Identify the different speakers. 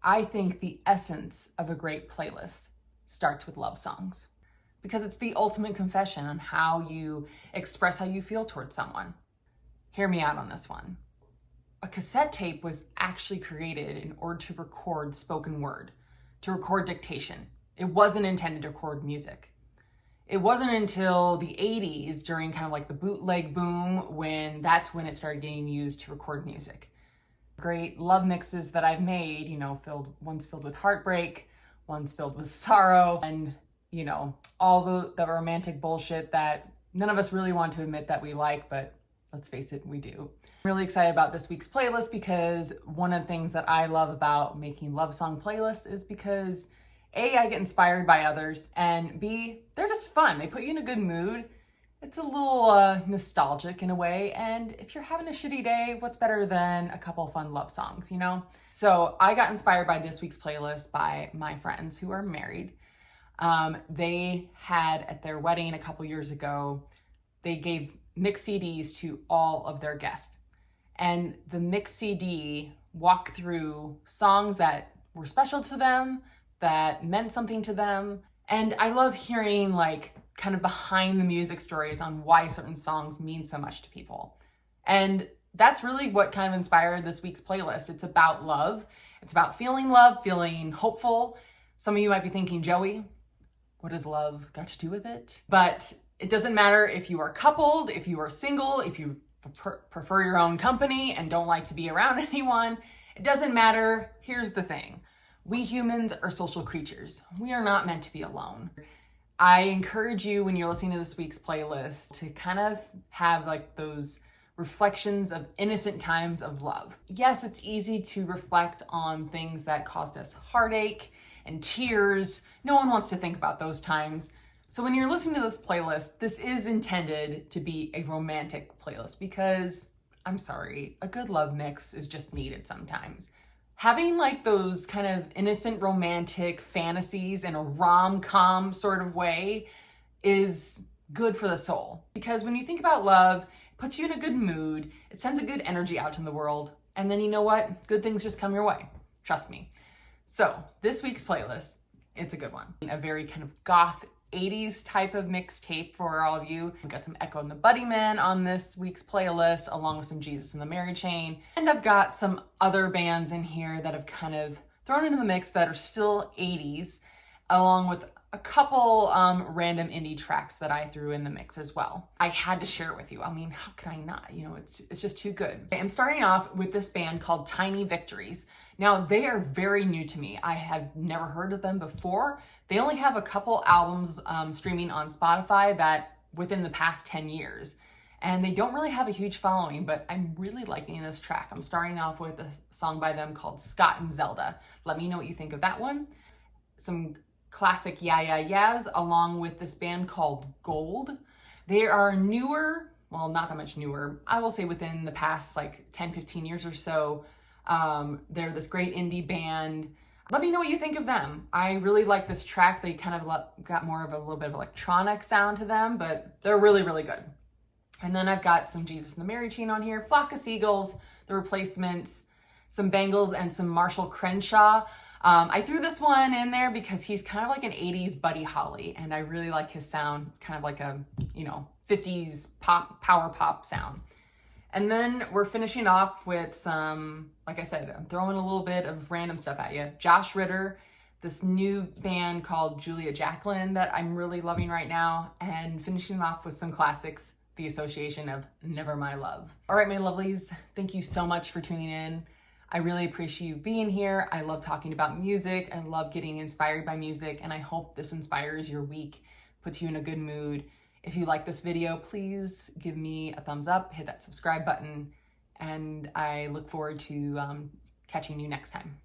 Speaker 1: I think the essence of a great playlist starts with love songs because it's the ultimate confession on how you express how you feel towards someone. Hear me out on this one. A cassette tape was actually created in order to record spoken word, to record dictation. It wasn't intended to record music. It wasn't until the 80s, during kind of like the bootleg boom, that's when it started getting used to record music. Great love mixes that I've made, one's filled with heartbreak, one's filled with sorrow, and all the romantic bullshit that none of us really want to admit that we like, but let's face it, we do. I'm really excited about this week's playlist because one of the things that I love about making love song playlists is because A, I get inspired by others, and B, they're just fun. They put you in a good mood. It's a little nostalgic in a way, and if you're having a shitty day, what's better than a couple fun love songs, So I got inspired by this week's playlist by my friends who are married. They had at their wedding a couple years ago, they gave mix CDs to all of their guests. And the mix CD walked through songs that were special to them, that meant something to them. And I love hearing kind of behind the music stories on why certain songs mean so much to people. And that's really what kind of inspired this week's playlist. It's about love. It's about feeling love, feeling hopeful. Some of you might be thinking, Joey, what has love got to do with it? But it doesn't matter if you are coupled, if you are single, if you prefer your own company and don't like to be around anyone. It doesn't matter. Here's the thing. We humans are social creatures. We are not meant to be alone. I encourage you, when you're listening to this week's playlist, to kind of have those reflections of innocent times of love. Yes, it's easy to reflect on things that caused us heartache and tears. No one wants to think about those times. So when you're listening to this playlist, this is intended to be a romantic playlist because, I'm sorry, a good love mix is just needed sometimes. Having those kind of innocent romantic fantasies in a rom-com sort of way is good for the soul. Because when you think about love, it puts you in a good mood, it sends a good energy out in the world, and then you know what? Good things just come your way. Trust me. So this week's playlist, it's a good one. A very kind of goth 80s type of mixtape for all of you. We've got some Echo and the Bunnymen on this week's playlist, along with some Jesus and the Mary Chain. And I've got some other bands in here that have kind of thrown into the mix that are still 80s, along with a couple random indie tracks that I threw in the mix as well. I had to share it with you. I mean, how could I not? It's just too good. I'm starting off with this band called Tiny Victories. Now, they are very new to me. I have never heard of them before. They only have a couple albums streaming on Spotify that within the past 10 years. And they don't really have a huge following, but I'm really liking this track. I'm starting off with a song by them called Scott and Zelda. Let me know what you think of that one. Some classic Yeah Yeah Yeahs, along with this band called Gold. They are newer, well, not that much newer. I will say within the past 10, 15 years or so. They're this great indie band. Let me know what you think of them. I really like this track. They kind of got more of a little bit of electronic sound to them, but they're really, really good. And then I've got some Jesus and the Mary Chain on here, Flock of Seagulls, The Replacements, some Bangles, and some Marshall Crenshaw. I threw this one in there because he's kind of like an 80s Buddy Holly, and I really like his sound. It's kind of like a, 50s power pop sound. And then we're finishing off with some, like I said, I'm throwing a little bit of random stuff at you. Josh Ritter, this new band called Julia Jacqueline that I'm really loving right now, and finishing off with some classics, The Association of Never My Love. All right, my lovelies, thank you so much for tuning in. I really appreciate you being here. I love talking about music. I love getting inspired by music, and I hope this inspires your week, puts you in a good mood. If you like this video, please give me a thumbs up, hit that subscribe button, and I look forward to catching you next time.